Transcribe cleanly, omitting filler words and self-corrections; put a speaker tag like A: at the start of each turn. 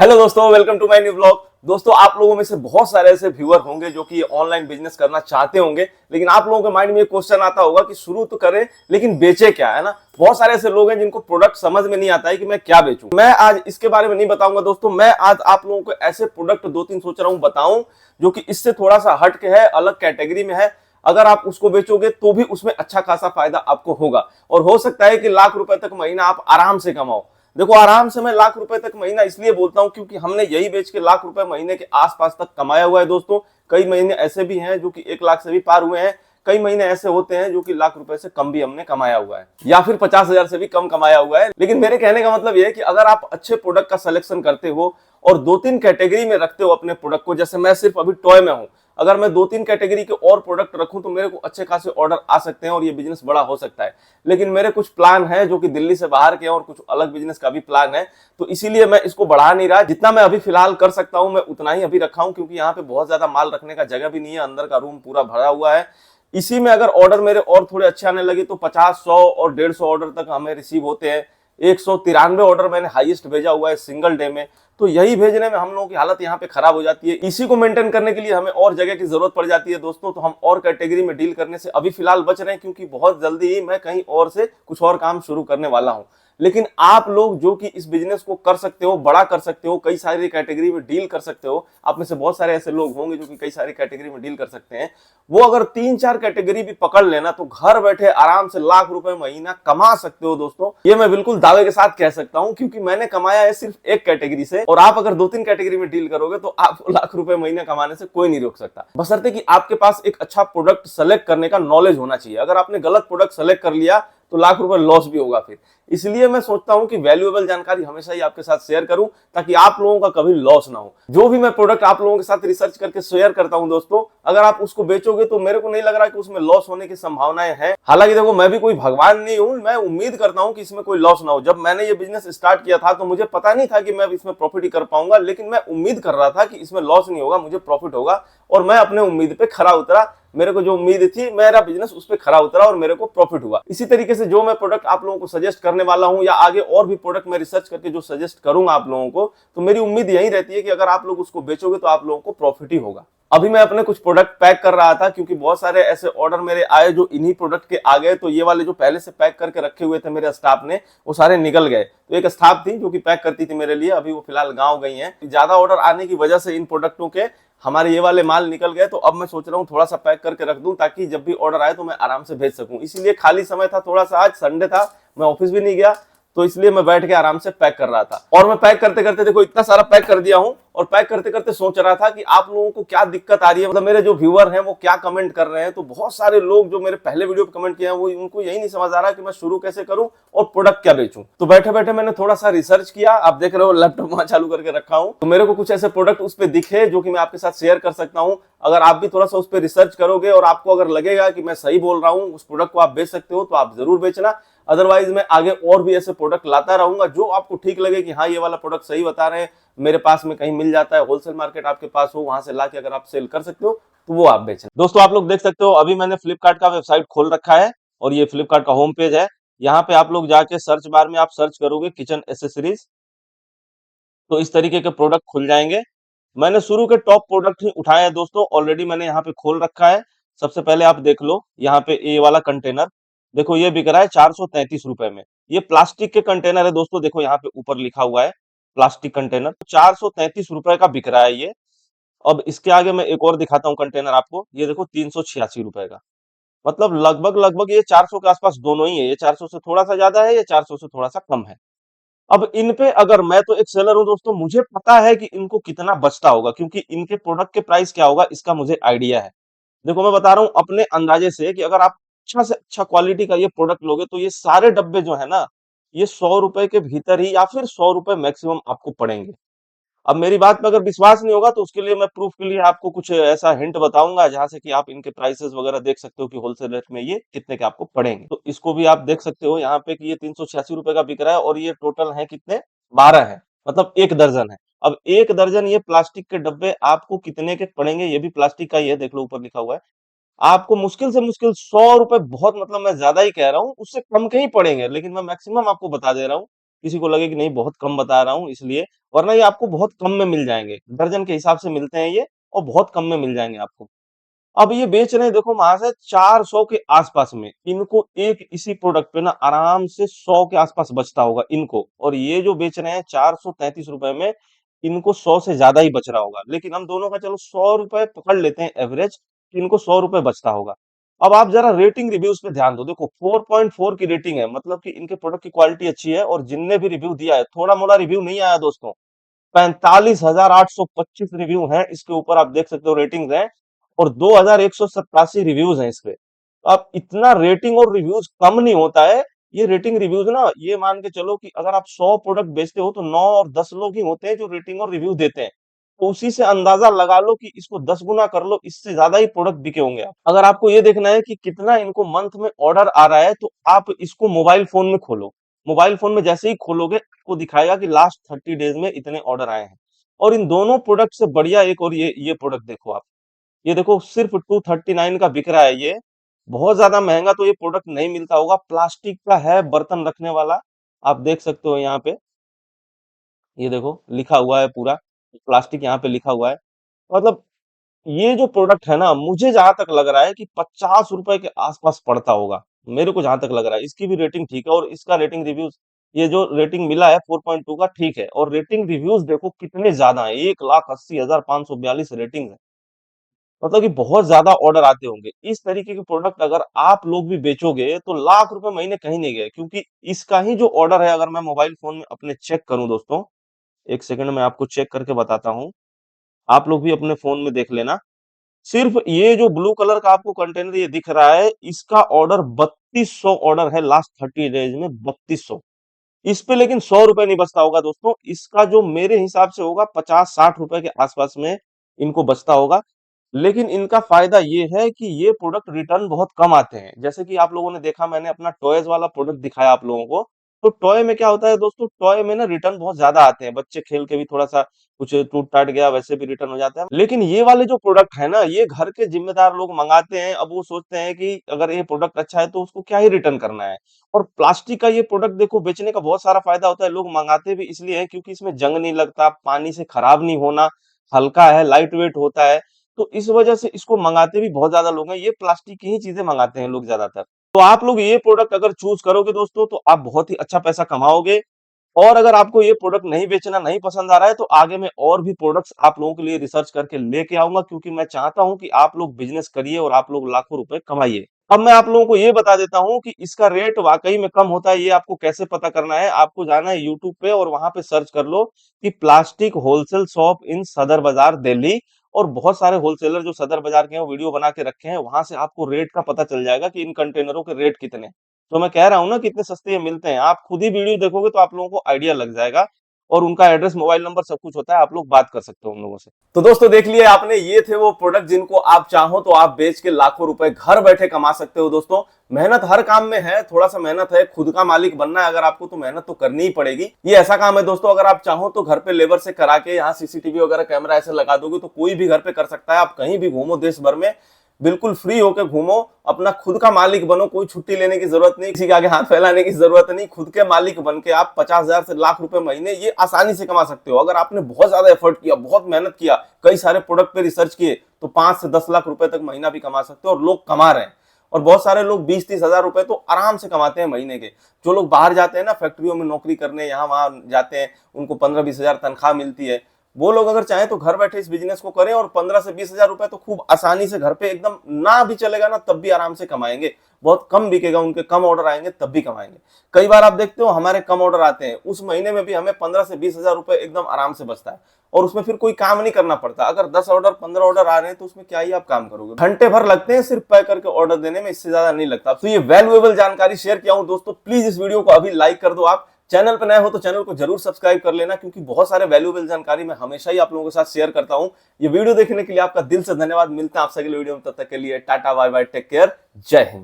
A: Hello दोस्तों, welcome to my new blog. दोस्तों, आप लोगों में से बहुत सारे ऐसे व्यूअर होंगे जो कि ऑनलाइन बिजनेस करना चाहते होंगे, लेकिन आप लोगों के माइंड में ये क्वेश्चन आता होगा कि शुरू तो करें लेकिन बेचे क्या, है ना। बहुत सारे ऐसे लोग हैं जिनको प्रोडक्ट समझ में नहीं आता है कि मैं क्या बेचूं। मैं आज इसके बारे में नहीं बताऊंगा दोस्तों। मैं आज आप लोगों को ऐसे प्रोडक्ट दो तीन सोच रहा हूं बताऊं जो कि इससे थोड़ा सा हट के है, अलग कैटेगरी में है। अगर आप उसको बेचोगे तो भी उसमें अच्छा खासा फायदा आपको होगा और हो सकता है कि लाख रुपए तक महीना आप आराम से कमाओ। देखो, आराम से मैं लाख रुपए तक महीना इसलिए बोलता हूं क्योंकि हमने यही बेच के लाख रुपए महीने के आसपास तक कमाया हुआ है दोस्तों। कई महीने ऐसे भी हैं जो कि 1 लाख से भी पार हुए हैं। कई महीने ऐसे होते हैं जो कि लाख रुपए से कम भी हमने कमाया हुआ है, या फिर 50,000 से भी कम कमाया हुआ है। लेकिन मेरे कहने का मतलब यह है कि अगर आप अच्छे प्रोडक्ट का सिलेक्शन करते हो और दो तीन कैटेगरी में रखते हो अपने प्रोडक्ट को, जैसे मैं सिर्फ अभी टॉय में हूं, अगर मैं दो तीन कैटेगरी के और प्रोडक्ट रखूं तो मेरे को अच्छे खासे ऑर्डर आ सकते हैं और ये बिजनेस बड़ा हो सकता है। लेकिन मेरे कुछ प्लान है जो कि दिल्ली से बाहर के हैं और कुछ अलग बिजनेस का भी प्लान है, तो इसीलिए मैं इसको बढ़ा नहीं रहा। जितना मैं अभी फिलहाल कर सकता हूं मैं उतना ही अभी रखा हूं, क्योंकि यहाँ पे बहुत ज्यादा माल रखने का जगह भी नहीं है, अंदर का रूम पूरा भरा हुआ है। इसी में अगर ऑर्डर मेरे और थोड़े अच्छे आने लगे तो 50, 100 और 150 ऑर्डर तक हमें रिसीव होते हैं। 193 ऑर्डर मैंने हाईएस्ट भेजा हुआ है सिंगल डे में। तो यही भेजने में हम लोगों की हालत यहाँ पे खराब हो जाती है। इसी को मेंटेन करने के लिए हमें और जगह की जरूरत पड़ जाती है दोस्तों। तो हम और कैटेगरी में डील करने से अभी फिलहाल बच रहे हैं, क्योंकि बहुत जल्दी ही मैं कहीं और से कुछ और काम शुरू करने वाला हूं। लेकिन आप लोग जो कि इस बिजनेस को कर सकते हो, बड़ा कर सकते हो, कई सारी कैटेगरी में डील कर सकते हो, आप में से बहुत सारे ऐसे लोग होंगे जो कि कई सारी कैटेगरी में डील कर सकते हैं। वो अगर 3-4 कैटेगरी भी पकड़ लेना तो घर बैठे आराम से लाख रुपए महीना कमा सकते हो दोस्तों। ये मैं बिल्कुल दावे के साथ कह सकता हूं, क्योंकि मैंने कमाया है सिर्फ एक कैटेगरी से, और आप अगर दो तीन कैटेगरी में डील करोगे तो आपको लाख रुपए महीना कमाने से कोई नहीं रोक सकता, बशर्ते कि आपके पास एक अच्छा प्रोडक्ट सेलेक्ट करने का नॉलेज होना चाहिए। अगर आपने गलत प्रोडक्ट सेलेक्ट कर लिया तो लाख रुपए लॉस भी होगा फिर। इसलिए मैं सोचता हूं कि वैल्यूएबल जानकारी हमेशा ही आपके साथ शेयर करूं, ताकि आप लोगों का कभी लॉस ना हो। जो भी मैं प्रोडक्ट आप लोगों के साथ रिसर्च करके शेयर करता हूं दोस्तों, अगर आप उसको बेचोगे तो मेरे को नहीं लग रहा कि उसमें लॉस होने की संभावनाएं हैं। हालांकि देखो, मैं भी कोई भगवान नहीं हूं, मैं उम्मीद करता हूं कि इसमें कोई लॉस ना हो। जब मैंने ये बिजनेस स्टार्ट किया था तो मुझे पता नहीं था कि मैं इसमें प्रॉफिट ही कर पाऊंगा, लेकिन मैं उम्मीद कर रहा था कि इसमें लॉस नहीं होगा, मुझे प्रॉफिट होगा, और मैं अपने उम्मीद पे खरा उतरा। मेरे को जो उम्मीद थी, मेरा बिजनेस उस पर खरा उतरा और मेरे को प्रॉफिट हुआ। इसी तरीके से जो मैं प्रोडक्ट आप लोगों को सजेस्ट करने वाला हूं, या आगे और भी प्रोडक्ट मैं रिसर्च करके जो सजेस्ट करूंगा आप लोगों को, तो मेरी उम्मीद यही रहती है कि अगर आप लोग उसको बेचोगे तो आप लोगों को प्रॉफिट ही होगा। अभी मैं अपने कुछ प्रोडक्ट पैक कर रहा था, क्योंकि बहुत सारे ऐसे ऑर्डर मेरे आए जो इन्हीं प्रोडक्ट के आ गए। तो ये वाले जो पहले से पैक करके रखे हुए थे मेरे स्टाफ ने, वो सारे निकल गए। तो एक स्टाफ थी जो कि पैक करती थी मेरे लिए, अभी वो फिलहाल गांव गई हैं। ज्यादा ऑर्डर आने की वजह से इन प्रोडक्टों के हमारे ये वाले माल निकल गए। तो अब मैं सोच रहा हूँ थोड़ा सा पैक करके रख दूं, ताकि जब भी ऑर्डर आए तो मैं आराम से भेज सकूं। इसीलिए खाली समय था थोड़ा सा, आज संडे था, मैं ऑफिस भी नहीं गया, तो इसलिए मैं बैठ के आराम से पैक कर रहा था। और मैं पैक करते करते देखो इतना सारा पैक कर दिया हूं, और पैक करते करते सोच रहा था कि आप लोगों को क्या दिक्कत आ रही है, मतलब मेरे जो व्यूअर हैं वो क्या कमेंट कर रहे हैं। तो बहुत सारे लोग जो मेरे पहले वीडियो पे कमेंट किए हैं, वो उनको यही नहीं समझ आ रहा कि मैं शुरू कैसे करूं और प्रोडक्ट क्या बेचूं। तो बैठे बैठे मैंने थोड़ा सा रिसर्च किया। आप देख रहे हो लैपटॉप वहां चालू करके रखा हूं, तो मेरे को कुछ ऐसे प्रोडक्ट उस पर दिखे जो कि मैं आपके साथ शेयर कर सकता हूं। अगर आप भी थोड़ा सा उस पर रिसर्च करोगे और आपको अगर लगेगा कि मैं सही बोल रहा हूं, उस प्रोडक्ट को आप बेच सकते हो, तो आप जरूर बेचना। अदरवाइज मैं आगे और भी ऐसे प्रोडक्ट लाता रहूंगा जो आपको ठीक लगे कि हाँ, ये वाला प्रोडक्ट सही बता रहे हैं, मेरे पास में कहीं मिल जाता है, होलसेल मार्केट आपके पास हो, वहां से लाके अगर आप सेल कर सकते हो तो वो आप बेचना। दोस्तों, आप लोग देख सकते हो अभी मैंने फ्लिपकार्ट का वेबसाइट खोल रखा है, और ये फ्लिपकार्ट का होम पेज है। यहाँ पे आप लोग जाके सर्च बार में आप सर्च करोगे किचन एसेसरीज, तो इस तरीके के प्रोडक्ट खुल जाएंगे। मैंने शुरू के टॉप प्रोडक्ट ही उठाए हैं दोस्तों, ऑलरेडी मैंने यहाँ पे खोल रखा है। सबसे पहले आप देख लो, यहाँ पे ये वाला कंटेनर देखो, ये बिक रहा है 433 रुपए में। ये प्लास्टिक के कंटेनर है दोस्तों, देखो यहाँ पे ऊपर लिखा हुआ है प्लास्टिक कंटेनर, 433 रुपए का बिक रहा है ये। अब इसके आगे मैं एक और दिखाता हूँ कंटेनर आपको, ये देखो 386 रुपए का। मतलब लगभग लगभग ये 400 के आसपास दोनों ही है। ये 400 से थोड़ा सा ज्यादा है, ये 400 से थोड़ा सा कम है। अब इन पे अगर मैं तो एक सेलर हूं दोस्तों, मुझे पता है कि इनको कितना बचता होगा, क्योंकि इनके प्रोडक्ट के प्राइस क्या होगा इसका मुझे आइडिया है। देखो, मैं बता रहा हूं अपने अंदाजे से कि अगर आप अच्छा से अच्छा क्वालिटी का ये प्रोडक्ट लोगे तो ये सारे डब्बे जो है ना, ये 100 रुपए के भीतर ही, या फिर 100 रुपए मैक्सिमम आपको पड़ेंगे। अब मेरी बात पे अगर विश्वास नहीं होगा तो उसके लिए मैं प्रूफ के लिए आपको कुछ ऐसा हिंट बताऊंगा, जहां से कि आप इनके प्राइसेस वगैरह देख सकते हो कि होलसेल रेट में ये कितने के आपको पड़ेंगे। तो इसको भी आप देख सकते हो यहाँ पे कि ये 386 रुपए का बिक रहा है, और ये टोटल है कितने, 12 है, मतलब एक दर्जन है। अब एक दर्जन ये प्लास्टिक के डब्बे आपको कितने के पड़ेंगे, ये भी प्लास्टिक का ही है, देख लो ऊपर लिखा हुआ है। आपको मुश्किल से मुश्किल 100 रुपए, बहुत मतलब मैं ज्यादा ही कह रहा हूँ, उससे कम के ही पड़ेंगे, लेकिन मैं मैक्सिमम आपको बता दे रहा हूँ किसी को लगे कि नहीं बहुत कम बता रहा हूँ इसलिए, वरना ये आपको बहुत कम में मिल जाएंगे, दर्जन के हिसाब से मिलते हैं ये, और बहुत कम में मिल जाएंगे आपको। अब ये बेच रहे हैं देखो वहां से 400 के आसपास में, इनको एक इसी प्रोडक्ट पे ना आराम से 100 के आसपास बचता होगा इनको, और ये जो बेच रहे हैं 433 रुपए में, इनको 100 से ज्यादा ही बच रहा होगा। लेकिन हम दोनों का चलो 100 रुपए पकड़ लेते हैं एवरेज, इनको 100 रुपए बचता होगा। अब आप जरा रेटिंग रिव्यूज पे ध्यान दो, देखो 4.4 की रेटिंग है, मतलब कि इनके प्रोडक्ट की क्वालिटी अच्छी है, और जिनने भी रिव्यू दिया है, थोड़ा मोड़ा रिव्यू नहीं आया दोस्तों, 45,825 रिव्यू हैं इसके ऊपर, आप देख सकते हो रेटिंग्स हैं, और 2,187 रिव्यूज हैं इस पे। अब इतना रेटिंग और रिव्यूज कम नहीं होता है। ये रेटिंग रिव्यूज ना, ये मान के चलो कि अगर आप 100 प्रोडक्ट बेचते हो तो 9 और 10 लोग ही होते हैं जो रेटिंग और रिव्यू देते हैं। तो उसी से अंदाजा लगा लो कि इसको 10 गुना कर लो, इससे ज्यादा ही प्रोडक्ट बिके होंगे। आप अगर आपको ये देखना है कि कितना इनको मंथ में ऑर्डर आ रहा है, तो आप इसको मोबाइल फोन में खोलो। मोबाइल फोन में जैसे ही खोलोगे आपको दिखाएगा कि लास्ट 30 डेज में इतने ऑर्डर आए हैं। और इन दोनों प्रोडक्ट से बढ़िया एक और ये प्रोडक्ट देखो आप, ये देखो सिर्फ 239 का बिक रहा है ये। बहुत ज्यादा महंगा तो ये प्रोडक्ट नहीं मिलता होगा, प्लास्टिक का है, बर्तन रखने वाला। आप देख सकते हो यहाँ पे, ये देखो लिखा हुआ है पूरा, प्लास्टिक यहाँ पे लिखा हुआ है। मतलब ये जो प्रोडक्ट है ना, मुझे जहां तक लग रहा है कि 50 रुपए के आसपास पड़ता होगा, मेरे को जहां तक लग रहा है। इसकी भी रेटिंग ठीक है, और इसका रेटिंग रिव्यूज, ये जो रेटिंग मिला है 4.2 का, ठीक है। और रेटिंग रिव्यूज देखो कितने ज्यादा है, 1,80,542 रेटिंग है। मतलब कि बहुत ज्यादा ऑर्डर आते होंगे। इस तरीके के प्रोडक्ट अगर आप लोग भी बेचोगे तो लाख रुपए महीने कहीं नहीं गए, क्योंकि इसका ही जो ऑर्डर है, अगर मैं मोबाइल फोन में अपने चेक करूं दोस्तों, एक सेकंड में आपको चेक करके बताता हूं, आप लोग भी अपने फोन में देख लेना। सिर्फ ये जो ब्लू कलर का आपको कंटेनर ये दिख रहा है, इसका ऑर्डर 3200 ऑर्डर है लास्ट 30 डेज में, 3200। इस पे लेकिन 100 रुपए नहीं बचता होगा दोस्तों, इसका जो मेरे हिसाब से होगा 50-60 रुपए के आसपास में इनको बचता होगा। लेकिन इनका फायदा ये है कि ये प्रोडक्ट रिटर्न बहुत कम आते हैं। जैसे कि आप लोगों ने देखा, मैंने अपना टॉयज वाला प्रोडक्ट दिखाया आप लोगों को, तो टॉय में क्या होता है दोस्तों, टॉय में ना रिटर्न बहुत ज्यादा आते हैं, बच्चे खेल के भी थोड़ा सा कुछ टूट टाट गया वैसे भी रिटर्न हो जाता है। लेकिन ये वाले जो प्रोडक्ट है ना, ये घर के जिम्मेदार लोग मंगाते हैं, अब वो सोचते हैं कि अगर ये प्रोडक्ट अच्छा है तो उसको क्या ही रिटर्न करना है। और प्लास्टिक का ये प्रोडक्ट देखो बेचने का बहुत सारा फायदा होता है, लोग मंगाते भी इसलिए है क्योंकि इसमें जंग नहीं लगता, पानी से खराब नहीं होना, हल्का है, लाइट वेट होता है। तो इस वजह से इसको मंगाते भी बहुत ज्यादा लोग हैं, ये प्लास्टिक की ही चीजें मंगाते हैं लोग ज्यादातर। तो आप लोग ये प्रोडक्ट अगर चूज करोगे दोस्तों, तो आप बहुत ही अच्छा पैसा कमाओगे। और अगर आपको ये प्रोडक्ट नहीं बेचना, नहीं पसंद आ रहा है, तो आगे मैं और भी प्रोडक्ट्स आप लोगों के लिए रिसर्च करके लेके आऊंगा, क्योंकि मैं चाहता हूं कि आप लोग बिजनेस करिए और आप लोग लाखों रुपए कमाइए। अब मैं आप लोगों को ये बता देता हूं कि इसका रेट वाकई में कम होता है। ये आपको कैसे पता करना है, आपको जाना है यूट्यूब पे और वहां पे सर्च कर लो कि प्लास्टिक होलसेल शॉप इन सदर बाजार दिल्ली। और बहुत सारे होलसेलर जो सदर बाजार के हैं वो वीडियो बना के रखे हैं, वहां से आपको रेट का पता चल जाएगा कि इन कंटेनरों के रेट कितने हैं। तो मैं कह रहा हूं ना कितने सस्ते ये मिलते हैं, आप खुद ही वीडियो देखोगे तो आप लोगों को आइडिया लग जाएगा। और उनका एड्रेस, मोबाइल नंबर सब कुछ होता है, आप लोग बात कर सकते हो उन लोगों से। तो दोस्तों देख लिया आपने, ये थे वो प्रोडक्ट जिनको आप चाहो तो आप बेच के लाखों रुपए घर बैठे कमा सकते हो दोस्तों। मेहनत हर काम में है, थोड़ा सा मेहनत है, खुद का मालिक बनना है अगर आपको, तो मेहनत तो करनी ही पड़ेगी। ये ऐसा काम है दोस्तों, अगर आप चाहो तो घर पे लेबर से करा के, यहाँ सीसीटीवी वगैरह कैमरा ऐसे लगा दोगे तो कोई भी घर पे कर सकता है। आप कहीं भी घूमो देश भर में, बिल्कुल फ्री होकर घूमो, अपना खुद का मालिक बनो, कोई छुट्टी लेने की जरूरत नहीं, किसी के आगे हाथ फैलाने की जरूरत नहीं। खुद के मालिक बन के आप 50,000 से लाख रुपए महीने ये आसानी से कमा सकते हो। अगर आपने बहुत ज्यादा एफर्ट किया, बहुत मेहनत किया, कई सारे प्रोडक्ट पे रिसर्च किए, तो 5 से 10 लाख रुपए तक महीना भी कमा सकते हो, और लोग कमा रहे हैं। और बहुत सारे लोग 20-30 हजार रुपए तो आराम से कमाते हैं महीने के। जो लोग बाहर जाते हैं ना फैक्ट्रियों में नौकरी करने, यहाँ वहां जाते हैं, उनको 15-20 हजार तनख्वाह मिलती है, वो लोग अगर चाहें तो घर बैठे इस बिजनेस को करें, और 15 से 20 हजार रुपए तो खूब आसानी से घर पे, एकदम ना भी चलेगा ना तब भी आराम से कमाएंगे। बहुत कम बिकेगा, उनके कम ऑर्डर आएंगे तब भी कमाएंगे। कई बार आप देखते हो हमारे कम ऑर्डर आते हैं, उस महीने में भी हमें 15 से 20 हजार रुपए एकदम आराम से बचता है, और उसमें फिर कोई काम नहीं करना पड़ता। अगर 10 ऑर्डर 15 ऑर्डर आ रहे हैं तो उसमें क्या ही आप काम करोगे, घंटे भर लगते हैं सिर्फ पैक करके ऑर्डर देने में, इससे ज्यादा नहीं लगता। तो ये वैल्यूएबल जानकारी शेयर किया हूं दोस्तों, प्लीज इस वीडियो को अभी लाइक कर दो। आप चैनल पर नए हो तो चैनल को जरूर सब्सक्राइब कर लेना, क्योंकि बहुत सारे वैल्यूएबल जानकारी मैं हमेशा ही आप लोगों के साथ शेयर करता हूं। ये वीडियो देखने के लिए आपका दिल से धन्यवाद। मिलते हैं आपसे अगले वीडियो में, तब तक के लिए tata bye bye, take care, जय हिंद।